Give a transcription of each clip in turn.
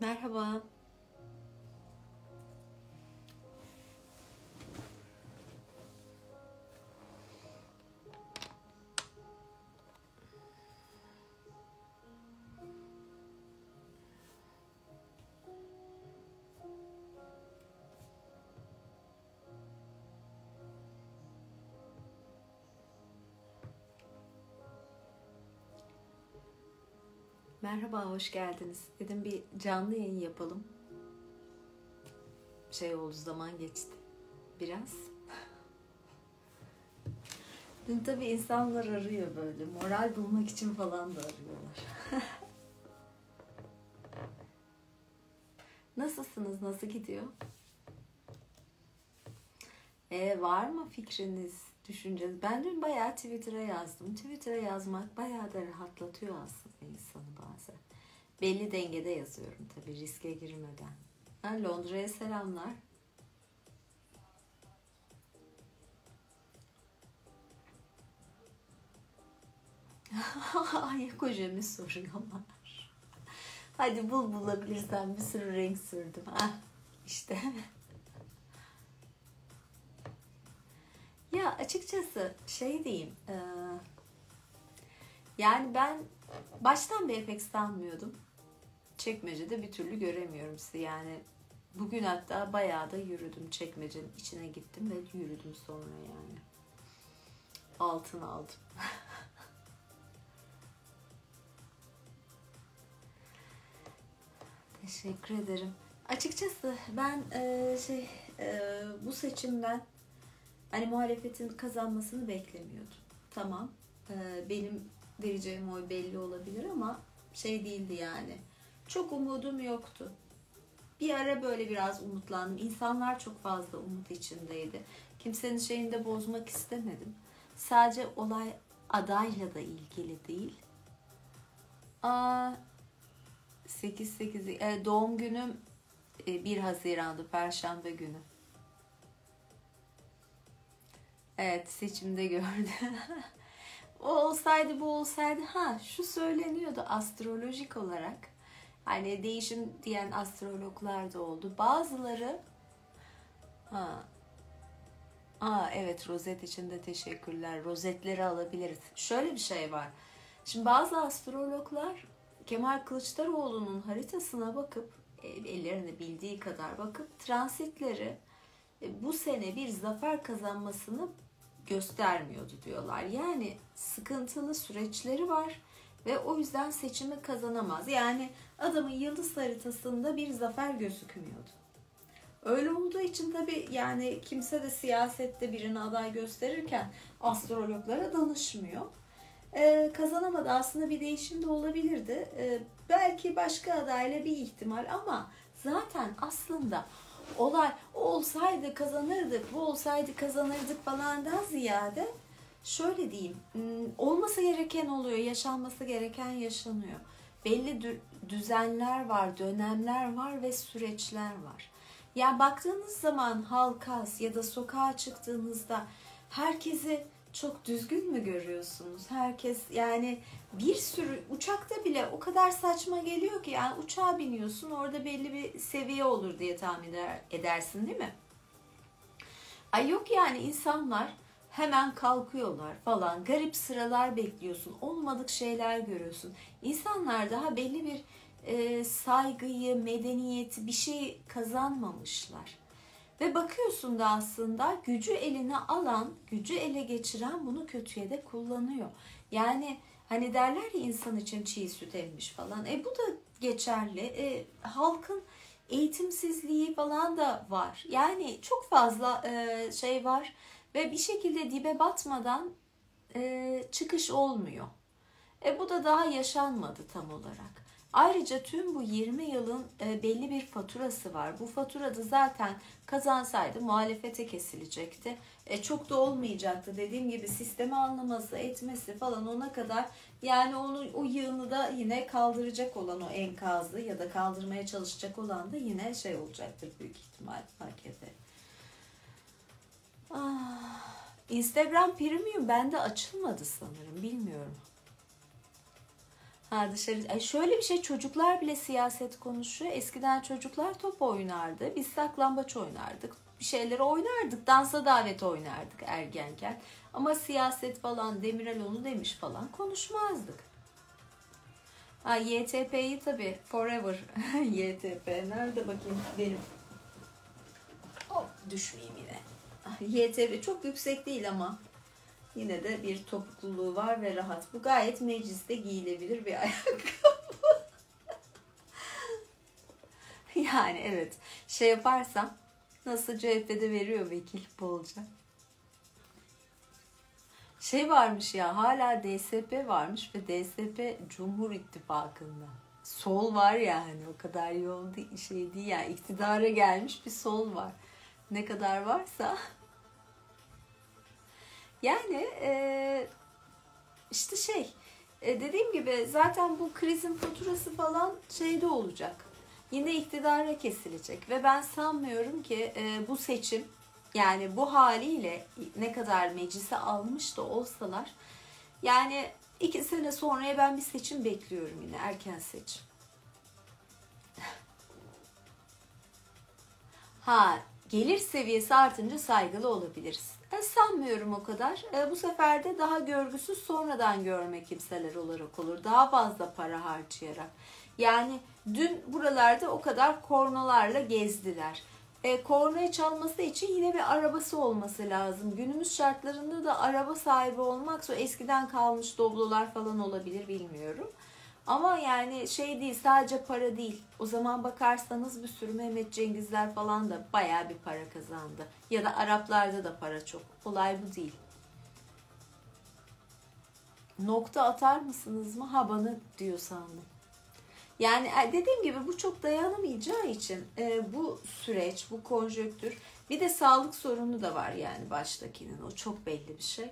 Merhaba. Merhaba, hoş geldiniz. Dedim bir canlı yayın yapalım. Oldu, zaman geçti biraz. Dün tabii insanlar arıyor böyle. Moral bulmak için falan da arıyorlar. Nasılsınız? Nasıl gidiyor? Var mı fikriniz, düşünceniz? Ben dün bayağı Twitter'a yazdım. Twitter'a yazmak bayağı da rahatlatıyor aslında insanı bazen. Belli dengede yazıyorum tabii, riske girmeden. Londra'ya selamlar. Ayak hocamı soruyorlar. Hadi bulabilirsen, bir sürü renk sürdüm. İşte. Ya açıkçası diyeyim. Yani ben baştan beri pek sanmıyordum. Çekmece'de bir türlü göremiyorum sizi. Yani bugün hatta bayağı da yürüdüm. Çekmece'nin içine gittim ve yürüdüm sonra yani. Altın aldım. Teşekkür ederim. Açıkçası ben bu seçimden hani muhalefetin kazanmasını beklemiyordum. Tamam. Benim vereceğim oy belli olabilir ama değildi yani. Çok umudum yoktu. Bir ara böyle biraz umutlandım. İnsanlar çok fazla umut içindeydi. Kimsenin şeyini de bozmak istemedim. Sadece olay adayla da ilgili değil. 8 doğum günüm 1 Haziran'dı, Perşembe günü. Evet, seçimde gördü. O olsaydı, bu olsaydı, şu söyleniyordu astrolojik olarak. Hani değişim diyen astrologlar da oldu. Bazıları evet, rozet için de teşekkürler. Rozetleri alabiliriz. Şöyle bir şey var. Şimdi bazı astrologlar Kemal Kılıçdaroğlu'nun haritasına bakıp ellerinde bildiği kadar bakıp transitleri bu sene bir zafer kazanmasını göstermiyordu diyorlar. Yani sıkıntılı süreçleri var ve o yüzden seçimi kazanamaz. Yani adamın yıldız haritasında bir zafer gözükmüyordu. Öyle olduğu için tabii yani kimse de siyasette birini aday gösterirken astrologlara danışmıyor. Kazanamadı. Aslında bir değişim de olabilirdi. Belki başka adayla bir ihtimal ama zaten aslında olay o olsaydı kazanırdık, bu olsaydı kazanırdık falandan ziyade şöyle diyeyim, olması gereken oluyor, yaşanması gereken yaşanıyor. Belli düzenler var, dönemler var ve süreçler var. Yani baktığınız zaman halka ya da sokağa çıktığınızda herkesi çok düzgün mü görüyorsunuz? Herkes yani bir sürü uçakta bile o kadar saçma geliyor ki yani uçağa biniyorsun orada belli bir seviye olur diye tahmin edersin değil mi? Ay yok yani insanlar hemen kalkıyorlar falan. Garip sıralar bekliyorsun. Olmadık şeyler görüyorsun. İnsanlar daha belli bir saygıyı, medeniyeti bir şey kazanmamışlar. Ve bakıyorsun da aslında gücü eline alan, gücü ele geçiren bunu kötüye de kullanıyor. Yani hani derler ya insan için çiğ süt emmiş falan. Bu da geçerli. Halkın eğitimsizliği falan da var. Yani çok fazla var ve bir şekilde dibe batmadan çıkış olmuyor. Bu da daha yaşanmadı tam olarak. Ayrıca tüm bu 20 yılın belli bir faturası var. Bu faturada zaten kazansaydı muhalefete kesilecekti. Çok da olmayacaktı. Dediğim gibi sistemi anlaması, etmesi falan ona kadar yani o yığını da yine kaldıracak olan o enkazı ya da kaldırmaya çalışacak olan da yine olacaktır büyük ihtimal AKP. Instagram Premium bende açılmadı sanırım. Bilmiyorum. Ha dışarı. Şöyle bir şey, çocuklar bile siyaset konuşuyor. Eskiden çocuklar top oynardı. Biz saklambaç oynardık. Bir şeyleri oynardık. Dansa davet oynardık ergenken. Ama siyaset falan, Demirel onu demiş falan konuşmazdık. Ha YTP'yi tabii forever. YTP nerede bakayım benim. Hop düşmeyeyim yine. YTP çok yüksek değil ama yine de bir topukluluğu var ve rahat. Bu gayet mecliste giyilebilir bir ayakkabı. Yani evet. Şey yaparsam nasıl CHP'de veriyor vekil bolca. Şey varmış ya, hala DSP varmış ve DSP Cumhur İttifakı'nda. Sol var yani, o kadar yoğun değil, şey değil yani, iktidara gelmiş bir sol var. Ne kadar varsa. Yani işte dediğim gibi zaten bu krizin faturası falan şeyde olacak. Yine iktidara kesilecek ve ben sanmıyorum ki bu seçim, yani bu haliyle ne kadar meclise almış da olsalar, yani 2 sene sonraya ben bir seçim bekliyorum, yine erken seçim. Ha, gelir seviyesi artınca saygılı olabiliriz. Sanmıyorum o kadar. Bu sefer de daha görgüsüz, sonradan görme kimseler olarak olur. Daha fazla para harcayarak. Yani dün buralarda o kadar kornalarla gezdiler. Kornayı çalması için yine bir arabası olması lazım. Günümüz şartlarında da araba sahibi olmak zor. Eskiden kalmış Doblolar falan olabilir, bilmiyorum. Ama yani şey değil, sadece para değil. O zaman bakarsanız bir sürü Mehmet Cengizler falan da bayağı bir para kazandı. Ya da Araplarda da para çok. Olay bu değil. Nokta atar mısınız mı? Ha, bana diyor sandım. Yani dediğim gibi bu çok dayanamayacağı için bu süreç, bu konjonktür, bir de sağlık sorunu da var yani baştakinin. O çok belli bir şey.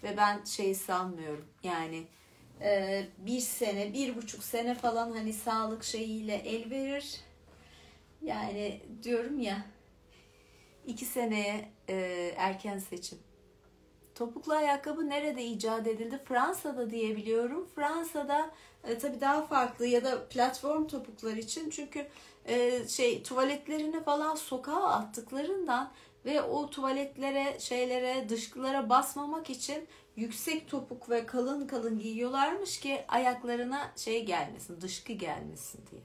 Ve ben şeyi sanmıyorum yani 1 sene, 1,5 sene falan hani sağlık şeyiyle el verir. Yani diyorum ya, 2 seneye erken seçim. Topuklu ayakkabı nerede icat edildi? Fransa'da diye biliyorum. Fransa'da tabii daha farklı, ya da platform topuklar için. Çünkü tuvaletlerini falan sokağa attıklarından ve o tuvaletlere, şeylere, dışkılara basmamak için yüksek topuk ve kalın kalın giyiyorlarmış ki ayaklarına şey gelmesin, dışkı gelmesin diye.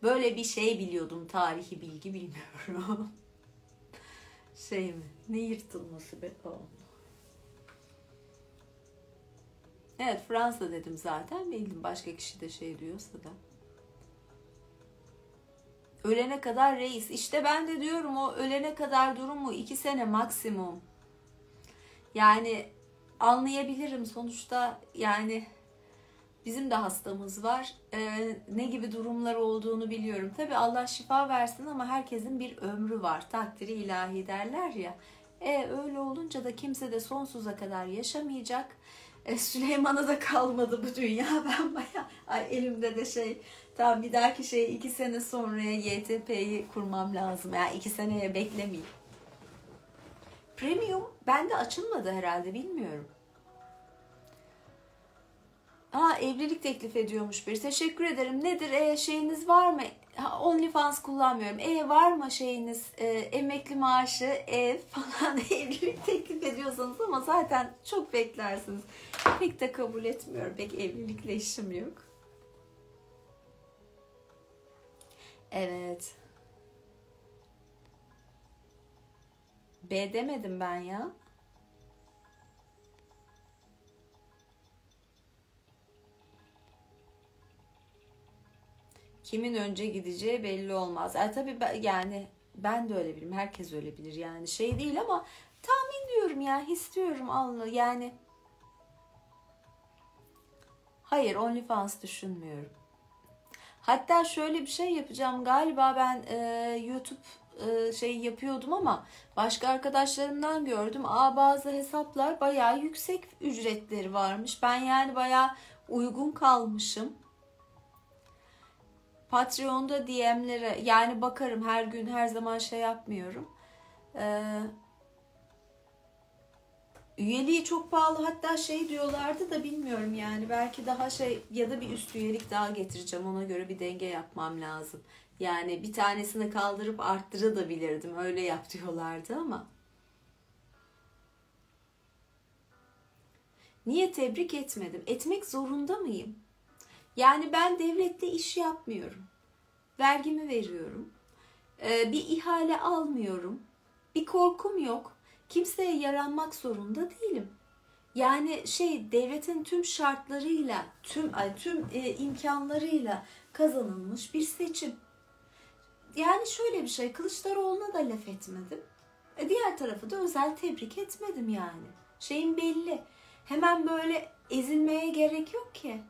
Böyle bir şey biliyordum, tarihi bilgi bilmiyorum. Şey mi? Ne yırtılması be? Oh. Evet, Fransa dedim zaten, bildim, başka kişi de şey diyorsa da. Ölene kadar reis. İşte ben de diyorum, o ölene kadar durumu 2 sene maksimum. Yani anlayabilirim sonuçta, yani bizim de hastamız var. Ne gibi durumlar olduğunu biliyorum. Tabii Allah şifa versin ama herkesin bir ömrü var. Takdiri ilahi derler ya. Öyle olunca da kimse de sonsuza kadar yaşamayacak. Süleyman'a da kalmadı bu dünya. Ben bayağı elimde de tamam, bir dahaki 2 sene sonraya YTP'yi kurmam lazım. Yani 2 seneye beklemeyeyim. Premium bende açılmadı herhalde, bilmiyorum. Evlilik teklif ediyormuş biri. Teşekkür ederim. Nedir? Şeyiniz var mı? OnlyFans kullanmıyorum. Var mı şeyiniz? Emekli maaşı, ev falan evlilik teklif ediyorsanız, ama zaten çok beklersiniz. Pek de kabul etmiyorum. Pek evlilikle işim yok. Evet. B demedim ben ya. Kimin önce gideceği belli olmaz. Tabii yani ben de öyle bilirim. Herkes öyle bilir. Yani şey değil ama tahmin diyorum ya. His diyorum, Allah. Yani hayır, OnlyFans düşünmüyorum. Hatta şöyle bir şey yapacağım. Galiba ben YouTube yapıyordum ama başka arkadaşlarımdan gördüm. Bazı hesaplar bayağı yüksek ücretleri varmış. Ben yani bayağı uygun kalmışım. Patreon'da DM'lere yani bakarım, her gün her zaman yapmıyorum. Üyeliği çok pahalı, hatta şey diyorlardı da bilmiyorum yani, belki daha şey ya da bir üst üyelik daha getireceğim, ona göre bir denge yapmam lazım. Yani bir tanesini kaldırıp arttırabilirdim, öyle yap diyorlardı ama. Niye tebrik etmedim? Etmek zorunda mıyım? Yani ben devlette iş yapmıyorum. Vergimi veriyorum. Bir ihale almıyorum. Bir korkum yok. Kimseye yaranmak zorunda değilim. Yani şey, devletin tüm şartlarıyla, tüm imkanlarıyla kazanılmış bir seçim. Yani şöyle bir şey, Kılıçdaroğlu'na da laf etmedim. Diğer tarafı da özel tebrik etmedim yani. Şeyin belli. Hemen böyle ezilmeye gerek yok ki.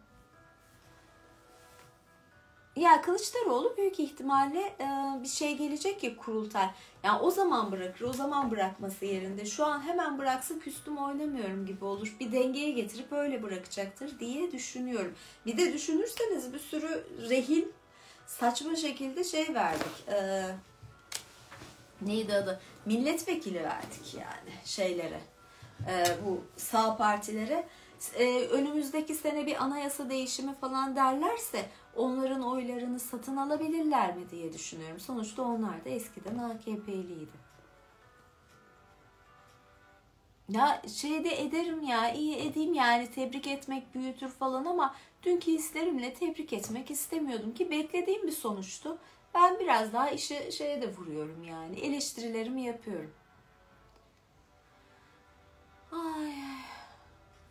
Ya Kılıçdaroğlu büyük ihtimalle bir şey gelecek ya, kurultay. Yani o zaman bırakır, o zaman bırakması yerinde. Şu an hemen bıraksa küstüm oynamıyorum gibi olur. Bir dengeye getirip öyle bırakacaktır diye düşünüyorum. Bir de düşünürseniz bir sürü rehin saçma şekilde şey verdik. Neydi adı? Milletvekili verdik yani şeylere. Bu sağ partilere. Önümüzdeki sene bir anayasa değişimi falan derlerse onların oylarını satın alabilirler mi diye düşünüyorum. Sonuçta onlar da eskiden AKP'liydi. Ya şey de ederim ya, iyi edeyim yani, tebrik etmek büyütür falan ama dünkü hislerimle tebrik etmek istemiyordum ki beklediğim bir sonuçtu. Ben biraz daha işe şeye de vuruyorum yani, eleştirilerimi yapıyorum. Ay,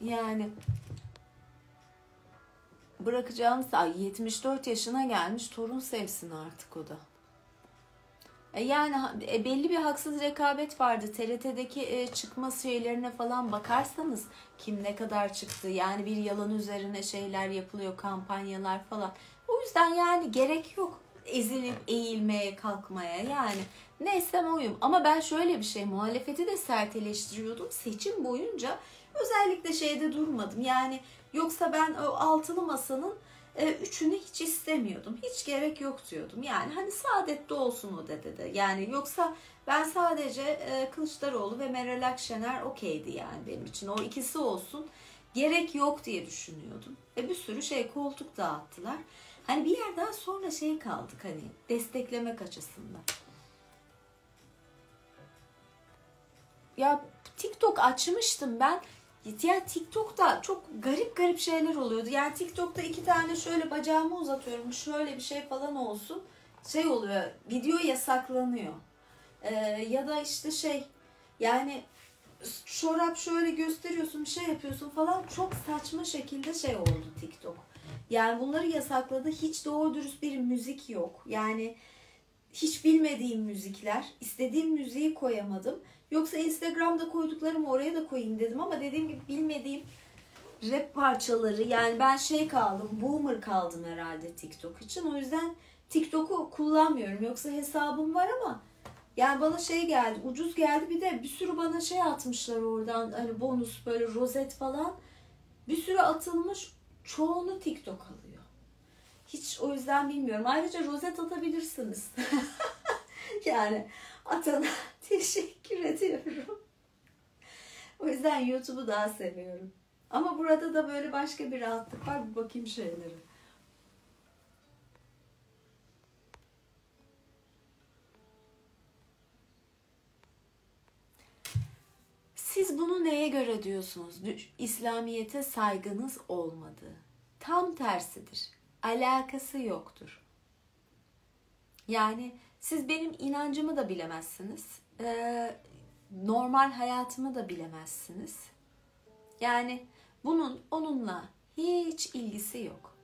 yani bırakacağım, 74 yaşına gelmiş, torun sevsin artık o da. Yani belli bir haksız rekabet vardı. TRT'deki çıkma şeylerine falan bakarsanız kim ne kadar çıktı. Yani bir yalan üzerine şeyler yapılıyor, kampanyalar falan. O yüzden yani gerek yok ezilip eğilmeye, kalkmaya yani. Neysem oyum. Ama ben şöyle bir şey, muhalefeti de sert eleştiriyordum. Seçim boyunca özellikle şeyde durmadım. Yani yoksa ben o altılı masanın üçünü hiç istemiyordum. Hiç gerek yok diyordum. Yani hani Saadet'te olsun o dedi. Yani yoksa ben sadece Kılıçdaroğlu ve Meral Akşener okeydi yani benim için. O ikisi olsun. Gerek yok diye düşünüyordum. Bir sürü şey, koltuk dağıttılar. Hani bir yerden sonra şey kaldık, hani desteklemek açısından. Ya TikTok açmıştım ben. Ya TikTok'ta çok garip garip şeyler oluyordu. Yani TikTok'ta 2 tane şöyle bacağımı uzatıyorum, şöyle bir şey falan olsun. Şey oluyor, video yasaklanıyor. Ya da işte şey, yani çorap şöyle gösteriyorsun, bir şey yapıyorsun falan, çok saçma şekilde şey oldu TikTok. Yani bunları yasakladı. Hiç doğru dürüst bir müzik yok. Yani hiç bilmediğim müzikler. İstediğim müziği koyamadım. Yoksa Instagram'da koyduklarımı oraya da koyayım dedim ama dediğim gibi bilmediğim rap parçaları, yani ben şey kaldım, boomer kaldım herhalde TikTok için. O yüzden TikTok'u kullanmıyorum. Yoksa hesabım var ama yani bana şey geldi, ucuz geldi. Bir de bir sürü bana şey atmışlar oradan, hani bonus, böyle rozet falan. Bir sürü atılmış, çoğunu TikTok alıyor. Hiç o yüzden bilmiyorum. Ayrıca rozet atabilirsiniz. Yani atana teşekkür ediyorum. O yüzden YouTube'u daha seviyorum. Ama burada da böyle başka bir rahatlık var. Bir bakayım şeylere. Siz bunu neye göre diyorsunuz? İslamiyet'e saygınız olmadığı. Tam tersidir. Alakası yoktur. Yani siz benim inancımı da bilemezsiniz. Normal hayatımı da bilemezsiniz. Yani bunun onunla hiç ilgisi yok.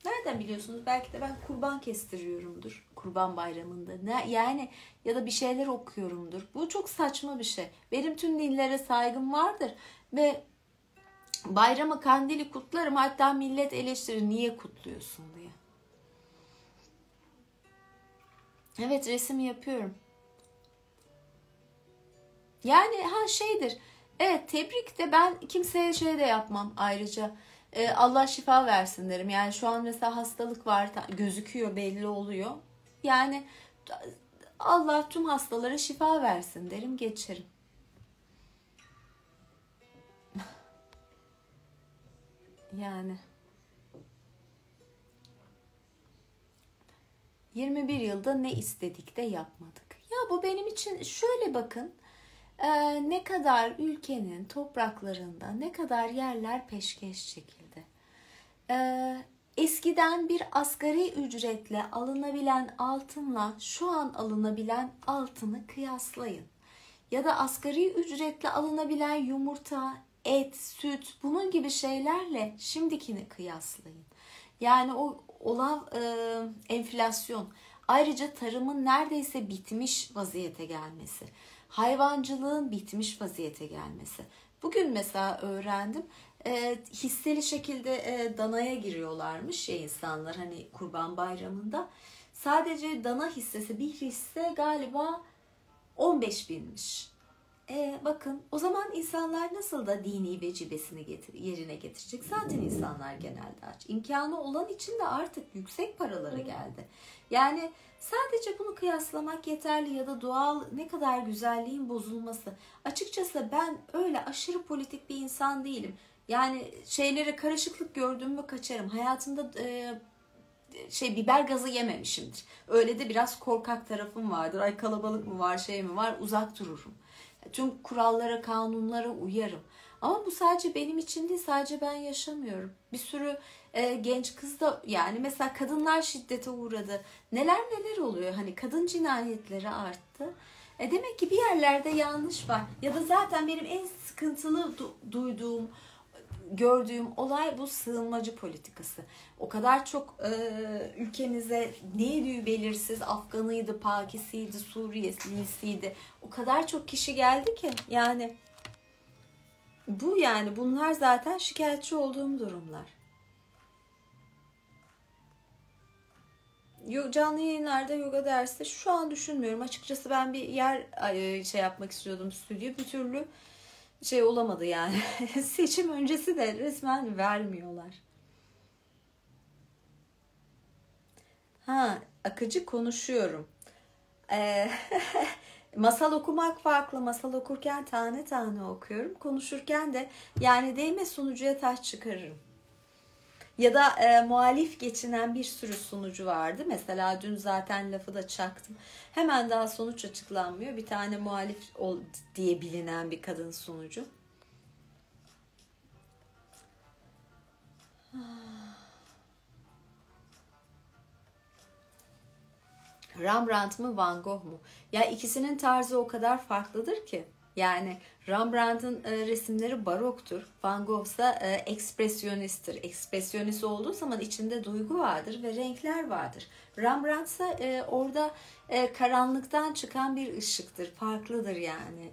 Nereden biliyorsunuz? Belki de ben kurban kestiriyorumdur Kurban Bayramı'nda. Yani ya da bir şeyler okuyorumdur. Bu çok saçma bir şey. Benim tüm dinlere saygım vardır ve bayramı, kandili kutlarım. Hatta millet eleştirir, niye kutluyorsun diye. Evet, resim yapıyorum. Yani şeydir. Evet, tebrik de ben kimseye şey de yapmam ayrıca. Allah şifa versin derim. Yani şu an mesela hastalık var, gözüküyor, belli oluyor. Yani Allah tüm hastalara şifa versin derim, geçerim. Yani 21 yılda ne istedik de yapmadık. Ya bu benim için şöyle bakın. Ne kadar ülkenin topraklarında ne kadar yerler peşkeş çekildi. Eskiden bir asgari ücretle alınabilen altınla şu an alınabilen altını kıyaslayın. Ya da asgari ücretle alınabilen yumurta, et, süt bunun gibi şeylerle şimdikini kıyaslayın. Yani o olan enflasyon. Ayrıca tarımın neredeyse bitmiş vaziyete gelmesi. Hayvancılığın bitmiş vaziyete gelmesi. Bugün mesela öğrendim hisseli şekilde danaya giriyorlarmış ya insanlar hani Kurban Bayramı'nda. Sadece dana hissesi bir hisse galiba 15 binmiş. Bakın o zaman insanlar nasıl da dini vecibesini yerine getirecek? Zaten insanlar genelde aç. İmkanı olan için de artık yüksek paralara geldi. Yani sadece bunu kıyaslamak yeterli ya da doğal ne kadar güzelliğin bozulması. Açıkçası ben öyle aşırı politik bir insan değilim. Yani şeylere karışıklık gördüğümü kaçarım. Hayatımda biber gazı yememişimdir. Öyle de biraz korkak tarafım vardır. Ay kalabalık mı var şey mi var uzak dururum. Tüm kurallara, kanunlara uyarım. Ama bu sadece benim için değil, sadece ben yaşamıyorum. Bir sürü genç kız da yani mesela kadınlar şiddete uğradı. Neler neler oluyor. Hani kadın cinayetleri arttı. Demek ki bir yerlerde yanlış var. Ya da zaten benim en sıkıntılı duyduğum, gördüğüm olay bu sığınmacı politikası. O kadar çok ülkemize neydi belirsiz Afganıydı, Pakisiydi, Suriyelisiydi. O kadar çok kişi geldi ki yani bunlar zaten şikayetçi olduğum durumlar. Canlı yayınlarda yoga dersi şu an düşünmüyorum. Açıkçası ben bir yer yapmak istiyordum stüdyo. Bir türlü olamadı yani. Seçim öncesi de resmen vermiyorlar. Akıcı konuşuyorum. Ee, masal okumak farklı. Masal okurken tane tane okuyorum. Konuşurken de yani değme sunucuya taş çıkarırım. Ya da muhalif geçinen bir sürü sunucu vardı. Mesela dün zaten lafı da çaktım. Hemen daha sonuç açıklanmıyor. Bir tane muhalif diye bilinen bir kadın sunucu. Rembrandt mı Van Gogh mu? Ya ikisinin tarzı o kadar farklıdır ki. Yani Rembrandt'ın resimleri baroktur. Van Gogh ise ekspresyonisttir. Ekspresyonist olduğu zaman içinde duygu vardır ve renkler vardır. Rembrandt ise orada karanlıktan çıkan bir ışıktır. Farklıdır yani.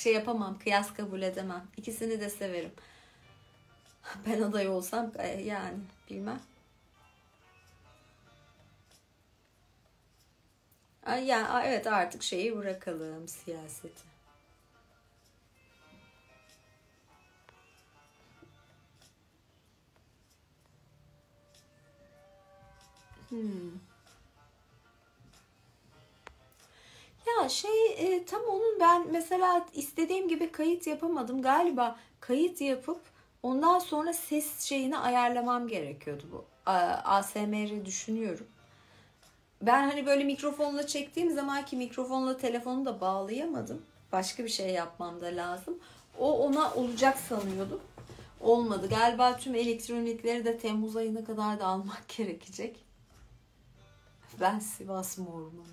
Yapamam, kıyas kabul edemem. İkisini de severim. Ben aday olsam yani bilmem. Yani evet artık bırakalım siyaseti. Hmm. Ya tam onun ben mesela istediğim gibi kayıt yapamadım. Galiba kayıt yapıp ondan sonra ses ayarlamam gerekiyordu bu. ASMR'i düşünüyorum. Ben hani böyle mikrofonla çektiğim zaman ki mikrofonla telefonu da bağlayamadım. Başka bir şey yapmam da lazım. O ona olacak sanıyordum. Olmadı. Galiba tüm elektronikleri de Temmuz ayına kadar da almak gerekecek. Ben Sivas Mormon.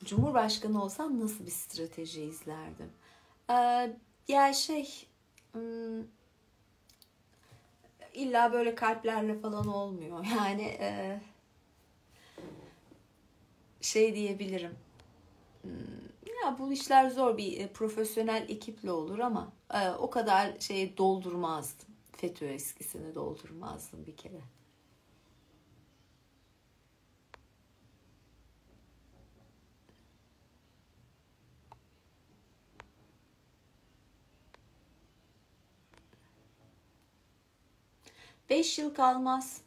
Cumhurbaşkanı olsam nasıl bir strateji izlerdim? Ya hmm, illa böyle kalplerle falan olmuyor. Yani diyebilirim. Hmm, ya bu işler zor bir profesyonel ekiple olur ama o kadar doldurmazdım. FETÖ eskisini doldurmazdım bir kere. 5 yıl kalmaz.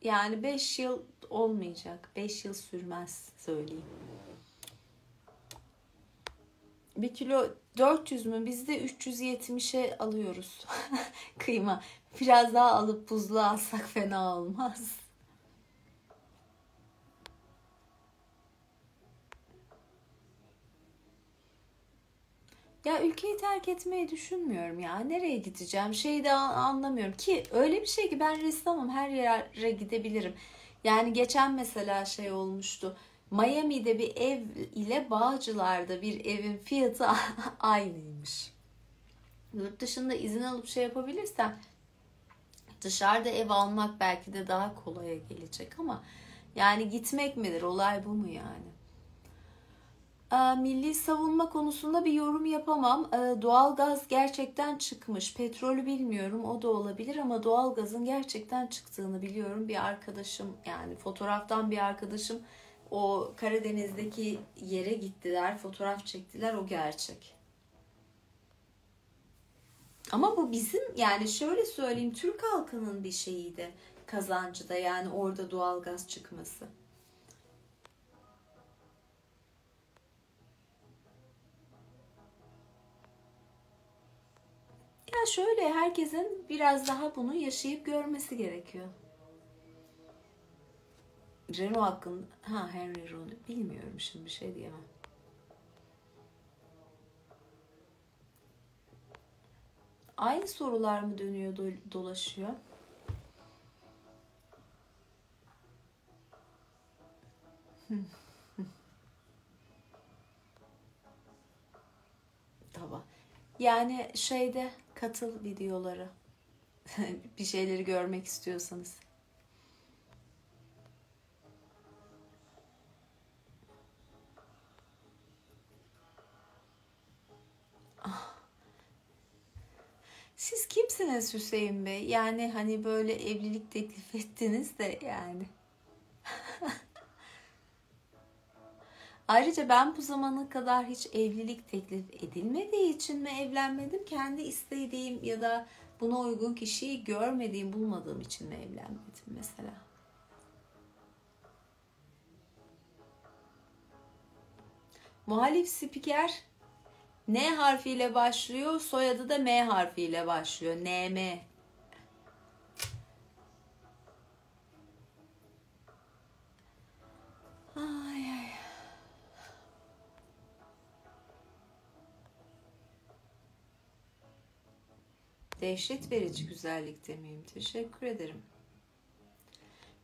Yani 5 yıl olmayacak. 5 yıl sürmez söyleyeyim. Bir kilo 400 mü? Biz de 370'e alıyoruz. Kıyma. Biraz daha alıp buzluğa alsak fena olmaz. Ya ülkeyi terk etmeyi düşünmüyorum ya. Nereye gideceğim? Şeyi de anlamıyorum ki öyle bir şey ki ben ressamım, her yere gidebilirim. Yani geçen mesela şey olmuştu. Miami'de bir ev ile Bağcılar'da bir evin fiyatı aynıymış. Yurt dışında izin alıp şey yapabilirsem dışarıda ev almak belki de daha kolaya gelecek ama yani gitmek midir? Olay bu mu yani? Milli savunma konusunda bir yorum yapamam. Doğalgaz gerçekten çıkmış. Petrolü bilmiyorum, o da olabilir ama doğalgazın gerçekten çıktığını biliyorum. Bir arkadaşım, yani fotoğraftan bir arkadaşım, o Karadeniz'deki yere gittiler, fotoğraf çektiler, o gerçek. Ama bu bizim, yani şöyle söyleyeyim, Türk halkının bir şeyiydi, kazancı da, yani orada doğalgaz çıkması. Ya şöyle, herkesin biraz daha bunu yaşayıp görmesi gerekiyor. Renault hakkında, Henry Renault bilmiyorum, şimdi bir şey diyemem. Aynı sorular mı dönüyor dolaşıyor? Tamam. Yani şeyde katıl videoları. Bir şeyleri görmek istiyorsanız. Siz kimsiniz Hüseyin Bey? Yani hani böyle evlilik teklif ettiniz de yani. Ayrıca ben bu zamana kadar hiç evlilik teklif edilmediği için mi evlenmedim? Kendi istediğim ya da buna uygun kişiyi görmediğim, bulmadığım için mi evlenmedim mesela? Muhalif spiker N harfiyle başlıyor, soyadı da M harfiyle başlıyor. NM. Ay ay. Dehşet verici güzellikte miyim? Teşekkür ederim.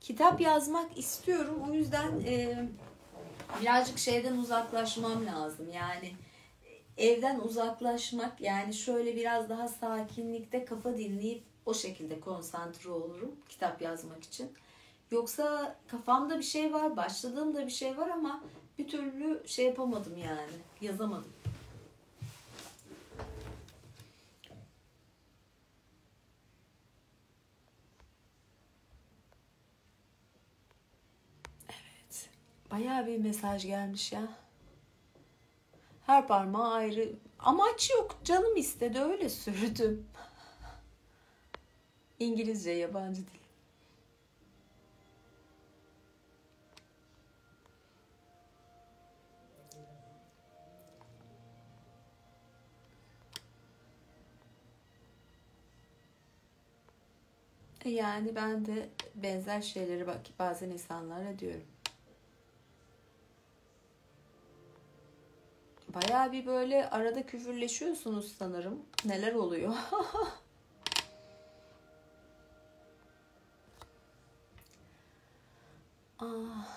Kitap yazmak istiyorum. O yüzden birazcık şeyden uzaklaşmam lazım. Yani evden uzaklaşmak, yani şöyle biraz daha sakinlikte kafa dinleyip o şekilde konsantre olurum kitap yazmak için. Yoksa kafamda bir şey var, başladığımda bir şey var ama bir türlü şey yapamadım, yani yazamadım. Evet. Bayağı bir mesaj gelmiş ya. Her parmağı ayrı. Amaç yok. Canım istedi, öyle sürdüm. İngilizce, yabancı dil. Yani ben de benzer şeyleri bak bazen insanlara diyorum. Bayağı bir böyle arada küfürleşiyorsunuz sanırım. Neler oluyor? Ah,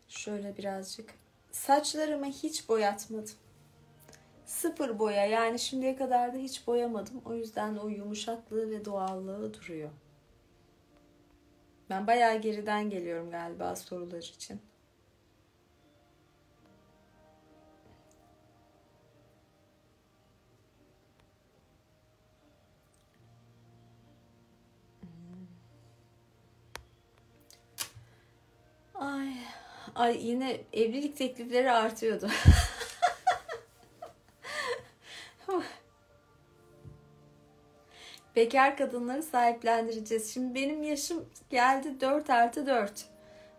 şöyle birazcık. Saçlarımı hiç boyatmadım. Sıfır boya, yani şimdiye kadar da hiç boyamadım. O yüzden o yumuşaklığı ve doğallığı duruyor. Ben bayağı geriden geliyorum galiba sorular için. Ay, ay yine evlilik teklifleri artıyordu. Bekar kadınları sahiplendireceğiz. Şimdi benim yaşım geldi 4+4.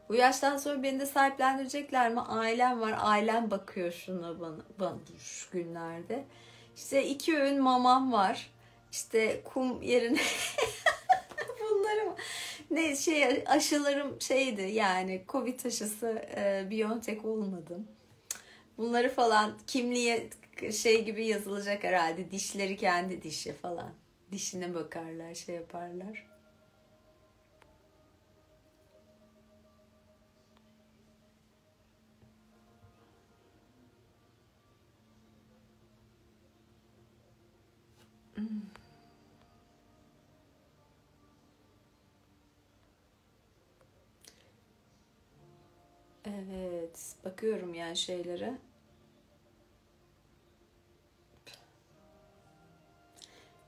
Bu yaştan sonra beni de sahiplendirecekler mi? Ailem var. Ailem bakıyor şuna bana şu günlerde. İşte 2 öğün mamam var. İşte kum yerine bunları ne şey aşılarım şeydi yani Covid aşısı BioNTech olmadım. Bunları falan kimliğe şey gibi yazılacak herhalde. Dişleri kendi dişi falan. Dişine bakarlar, şey yaparlar. Evet, bakıyorum yani şeylere.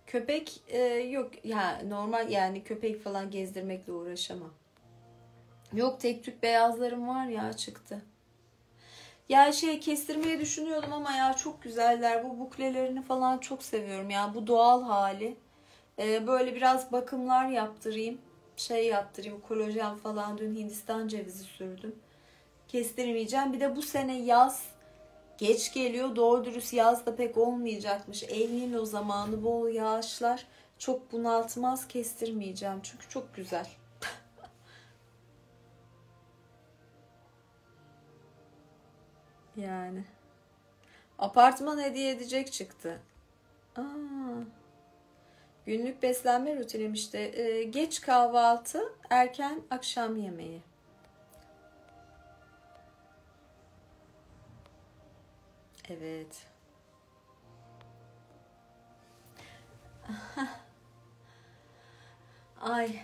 Köpek yok ya normal yani köpek falan gezdirmekle uğraşamam. Yok tek tük beyazlarım var ya çıktı. Ya şey kestirmeyi düşünüyordum ama ya çok güzeller. Bu buklelerini falan çok seviyorum ya bu doğal hali. Böyle biraz bakımlar yaptırayım. Şey yaptırayım kolajen falan dün Hindistan cevizi sürdüm. Kestirmeyeceğim. Bir de bu sene yaz geç geliyor. Doğru dürüst yaz da pek olmayacakmış. El Niño zamanı bol yağışlar. Çok bunaltmaz kestirmeyeceğim. Çünkü çok güzel. Yani. Apartman hediye edecek çıktı. Aa, günlük beslenme rutinim işte. Geç kahvaltı, erken akşam yemeği. Evet. Ay,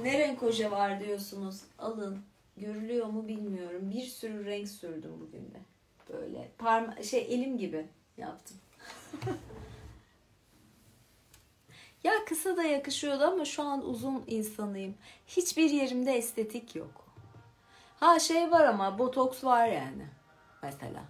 ne renk hoca var diyorsunuz. Alın. Görülüyor mu bilmiyorum. Bir sürü renk sürdüm bugün de. Böyle elim gibi yaptım. Ya kısa da yakışıyordu ama şu an uzun insanıyım. Hiçbir yerimde estetik yok. Ha şey var ama botoks var yani. Mesela.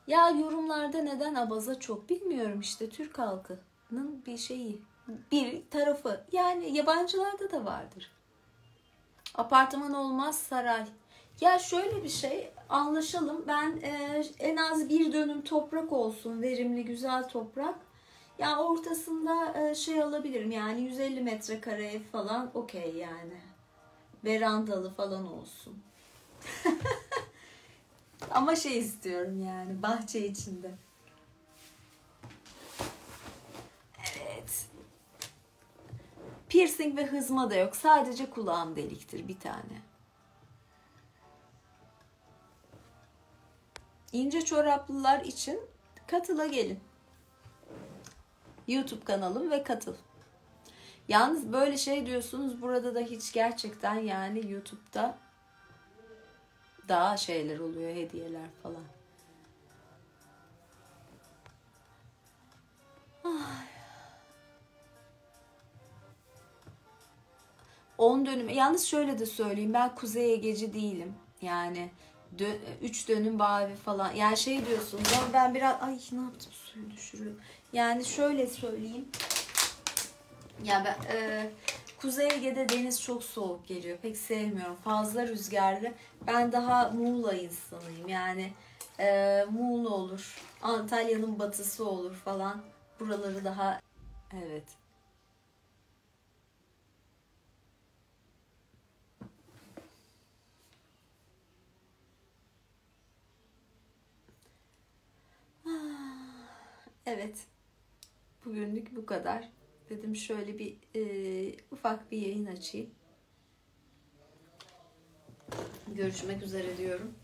Ya yorumlarda neden abaza çok bilmiyorum işte Türk halkının bir şeyi. Bir tarafı. Yani yabancılarda da vardır. Apartman olmaz saray. Ya şöyle bir şey anlaşalım. Ben en az 1 dönüm toprak olsun. Verimli güzel toprak. Ya ortasında şey alabilirim. Yani 150 metrekare ev falan okey yani. Verandalı falan olsun. Ama şey istiyorum yani bahçe içinde. Evet. Piercing ve hızma da yok. Sadece kulağım deliktir bir tane. İnce çoraplılar için katıla gelin. YouTube kanalım ve katıl. Yalnız böyle şey diyorsunuz burada da hiç gerçekten yani YouTube'da daha şeyler oluyor hediyeler falan. 10 dönüm. Yalnız şöyle de söyleyeyim ben Kuzey Egeci değilim. Yani 3 dönüm bağ falan. Yani şey diyorsunuz ama ben biraz ay ne yaptım suyu düşürüyorum. Yani şöyle söyleyeyim. Ya ben Kuzey Ege'de deniz çok soğuk geliyor. Pek sevmiyorum. Fazla rüzgarlı. Ben daha Muğla insanıyım. Yani Muğla olur. Antalya'nın batısı olur falan. Buraları daha evet. Evet. Bugünlük bu kadar. Dedim şöyle bir ufak bir yayın açayım. Görüşmek üzere diyorum.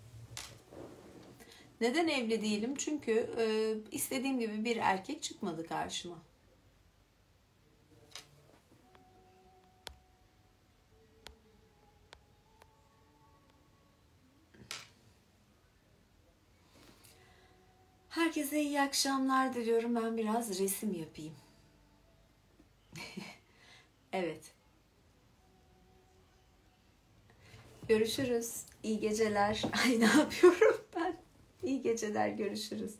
Neden evli değilim? Çünkü istediğim gibi bir erkek çıkmadı karşıma. Herkese iyi akşamlar diliyorum. Ben biraz resim yapayım. Evet. Görüşürüz. İyi geceler. Ay ne yapıyorum ben? İyi geceler. Görüşürüz.